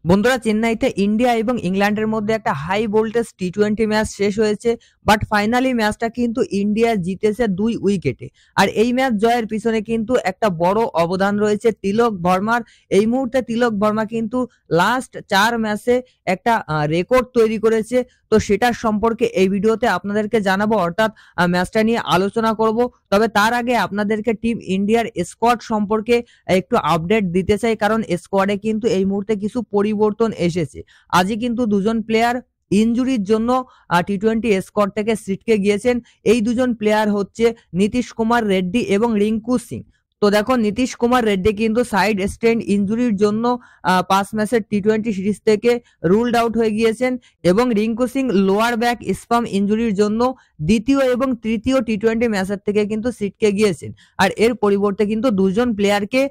বন্ধুরা, চেন্নাইতে ইন্ডিয়া এবং ইংল্যান্ডের মধ্যে একটা হাই ভোল্টেজ টি-20 ম্যাচ শেষ হয়েছে। বাট ফাইনালি ম্যাচটা কিন্তু ইন্ডিয়া জিতেছে 2 উইকেটে। আর এই ম্যাচ জয়ের পিছনে কিন্তু একটা বড় অবদান রয়েছে তিলক ভার্মার। এই মুহূর্তে তিলক ভার্মা কিন্তু লাস্ট 4 ম্যাচে একটা রেকর্ড তৈরি করেছে। তো সেটার সম্পর্কে এই ভিডিওতে আপনাদেরকে জানাবো, অর্থাৎ ম্যাচটা নিয়ে আলোচনা করব। তবে তার আগে আপনাদেরকে টিম ইন্ডিয়ার স্কোয়াড সম্পর্কে একটু আপডেট দিতে চাই, কারণ স্কোয়াডে কিন্তু এই মুহূর্তে কিছু পরিবর্তন এসেছে। আজই কিন্তু দুজন প্লেয়ার ইনজুরির জন্য টি-20 স্কোয়াড থেকে ছিটকে গিয়েছেন। এই দুজন প্লেয়ার হচ্ছে নীতিশ কুমার রেড্ডি এবং রিঙ্কু সিং। তো দেখো, নীতিশ কুমার রেড্ডি কিন্তু সাইড স্টেন ইনজুরির জন্য 5 ম্যাচের টি-20 সিরিজ থেকে রুলড আউট হয়ে গিয়েছেন এবং Rinku Singh lower back spasm ইনজুরির জন্য দ্বিতীয় এবং তৃতীয় টি-20 ম্যাচের থেকে কিন্তু ছিটকে গিয়েছেন। আর এর পরিবর্তে কিন্তু দুজন প্লেয়ারকে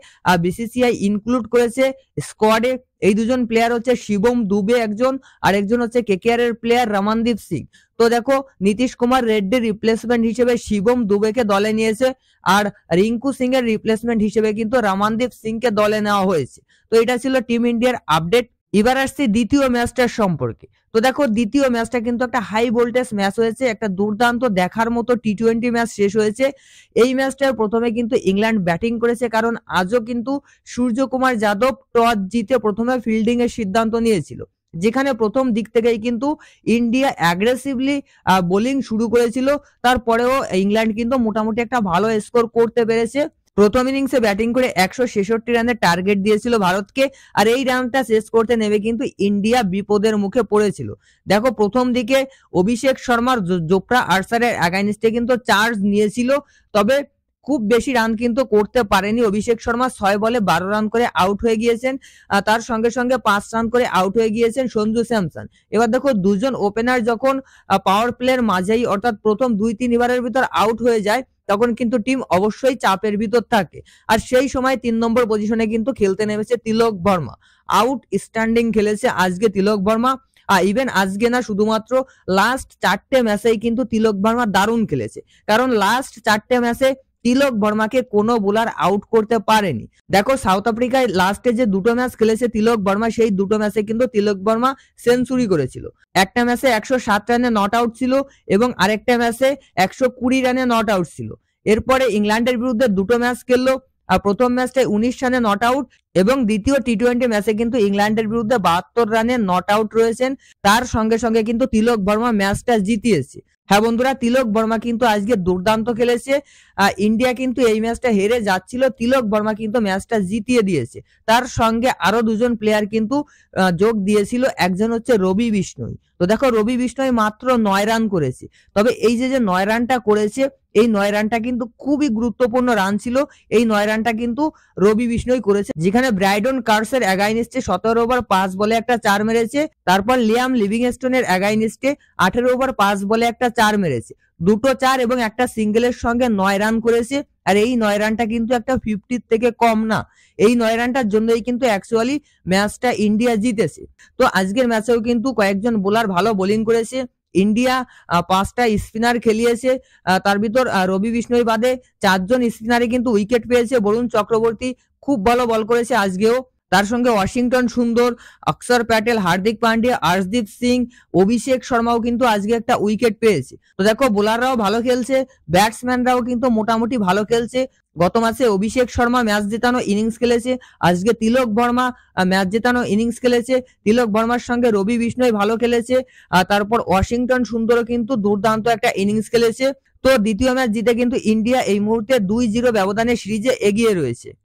বিসিসিআই ইনক্লুড করেছে স্কোয়াডে। এই দুজন প্লেয়ার হচ্ছে শিবম দুবে একজন, আর একজন হচ্ছে কেকেআর এর প্লেয়ার রমনদীপ সিং। তো দেখো, নীতিশ কুমার রেড্ডির রিপ্লেসমেন্ট হিসেবে শিবম দুবেকে দলে নিয়েছে, আর রিঙ্কু সিং এর রিপ্লেসমেন্ট হিসেবে কিন্তু রমনদীপ সিংকে দলে নেওয়া হয়েছে। তো এটা ছিল টিম ইন্ডিয়ার আপডেট। এবার আসছে দ্বিতীয় ম্যাচটার সম্পর্কে। তো দেখো, দ্বিতীয় ম্যাচটা কিন্তু একটা হাই ভোল্টেজ ম্যাচ হয়েছে, একটা দুর্দান্ত দেখার মতো টি-20 ম্যাচ শেষ হয়েছে। এই ম্যাচটার প্রথমে কিন্তু ইংল্যান্ড ব্যাটিং করেছে, কারণ আজও কিন্তু সূর্যকুমার যাদব টস জিতে প্রথমে ফিল্ডিং এর সিদ্ধান্ত নিয়েছিল, যেখানে প্রথম দিক থেকেই কিন্তু ইন্ডিয়া অ্যাগ্রেসিভলি বোলিং শুরু করেছিল। তারপরেও ইংল্যান্ড কিন্তু মোটামুটি একটা ভালো স্কোর করতে পেরেছে। প্রথম ইনিংসে ব্যাটিং করে 166 রানের টার্গেট দিয়েছিল ভারতকে, আর এই রানটা শেষ করতে নেমে কিন্তু ইন্ডিয়া বিপদের মুখে পড়েছিল। দেখো, প্রথম দিকে অভিষেক শর্মার জোফরা আর্চারের এগেইনস্টে কিন্তু চার্জ নিয়েছিল, তবে খুব বেশি রান কিন্তু করতে পারেনি অভিষেক শর্মা। 6 বলে 12 রান করে আউট হয়ে গিয়েছেন। তার সঙ্গে সঙ্গে 5 রান করে আউট হয়ে গিয়েছেন সঞ্জু স্যামসন। এবার দেখো, দুজন ওপেনার যখন পাওয়ার প্লের মাঝেই, অর্থাৎ প্রথম 2-3 ওভারের ভিতর আউট হয়ে যায়, তখন কিন্তু টিম অবশ্যই চাপের ভিতর থাকে। আর সেই সময় 3 নম্বর পজিশনে কিন্তু খেলতে নেমেছে তিলক ভার্মা। আউটস্ট্যান্ডিং খেলেছে আজকে তিলক ভার্মা। ইভেন আজকে না, শুধুমাত্র লাস্ট 4টে ম্যাচেই কিন্তু তিলক ভার্মা দারুণ খেলেছে, কারণ লাস্ট 4টে ম্যাচে তিলক ভার্মাকে কোনো বোলার আউট করতে পারেনি। দেখো, সাউথ আফ্রিকায় লাস্টে যে দুটো ম্যাচ খেলেছে তিলক ভার্মা, সেই দুটো ম্যাচে কিন্তু তিলক ভার্মা সেঞ্চুরি করেছিল। একটা ম্যাচে 107 রানে নট আউট ছিল এবং আরেকটা ম্যাচে 120 রানে নট আউট ছিল। এরপরে ইংল্যান্ডের বিরুদ্ধে দুটো ম্যাচ খেললো। প্রথম ম্যাচটায় 19 রানে নট আউট এবং দ্বিতীয় টি-20 ম্যাচে কিন্তু ইংল্যান্ডের বিরুদ্ধে 72 রানে নট আউট রয়েছেন। তার সঙ্গে সঙ্গে কিন্তু তিলক ভার্মা ম্যাচটা জিতিয়েছে। হ্যাঁ বন্ধুরা, তিলক ভার্মা কিন্তু আজকে দুর্দান্ত খেলেছে। ইন্ডিয়া কিন্তু এই ম্যাচটা হেরে যাচ্ছিল, তিলক ভার্মা কিন্তু ম্যাচটা জিতিয়ে দিয়েছে। তার সঙ্গে আরো দুজন প্লেয়ার কিন্তু যোগ দিয়েছিল, একজন হচ্ছে রবি বিষ্ণই। তো দেখো, রবি বিষ্ণই মাত্র 9 রান করেছে, তবে এই যে 9 রানটা করেছে, এই 9 রানটা কিন্তু খুবই গুরুত্বপূর্ণ রান ছিল। এই 9 রানটা কিন্তু রবি বিষ্ণই করেছে, যেখানে ব্রাইডন কার্সের এগেইনস্টে 17 ওভার 5 বলে একটা 4 মেরেছে। তারপর লিয়াম লিভিংস্টোনের এগেইনস্টে 18 ওভার 5 বলে একটা 4 মেরেছে। দুটো 4 এবং একটা সিঙ্গেলের সঙ্গে 9 রান করেছে। আর এই 9 রানটা কিন্তু একটা 50 থেকে কম না। এই 9 রানটার জন্যই কিন্তু অ্যাকচুয়ালি ম্যাচটা ইন্ডিয়া জিতেছে। তো আজকের ম্যাচেও কিন্তু কয়েকজন বোলার ভালো বোলিং করেছে। ইন্ডিয়া 5টা স্পিনার খেলিয়েছে, তার ভিতর রবি বিষ্ণই বাদে 4 জন স্পিনারে কিন্তু উইকেট পেয়েছে। বরুণ চক্রবর্তী খুব ভালো বল করেছে আজকেও। তার সঙ্গে ওয়াশিংটন সুন্দর, অক্ষর প্যাটেল, হার্দিক পান্ডিয়া, আর্শদীপ সিং, অভিষেক শর্মাও কিন্তু আজকে একটা উইকেট পেয়েছে। তো দেখো, বোলাররাও ভালো খেলছে, ব্যাটসম্যানরাও কিন্তু মোটামুটি ভালো খেলছে। গত মাসে অভিষেক শর্মা ম্যাচ জেতানো ইনিংস খেলেছে, আজকে তিলক ভার্মা ম্যাচ জেতানো ইনিংস খেলেছে। তিলক ভার্মার সঙ্গে রবি বিষ্ণই ভালো খেলেছে। তারপর ওয়াশিংটন সুন্দরও কিন্তু দুর্দান্ত একটা ইনিংস খেলেছে। তো দ্বিতীয় ম্যাচ জিতে কিন্তু ইন্ডিয়া এই মুহূর্তে 2-0 ব্যবধানে সিরিজে এগিয়ে রয়েছে।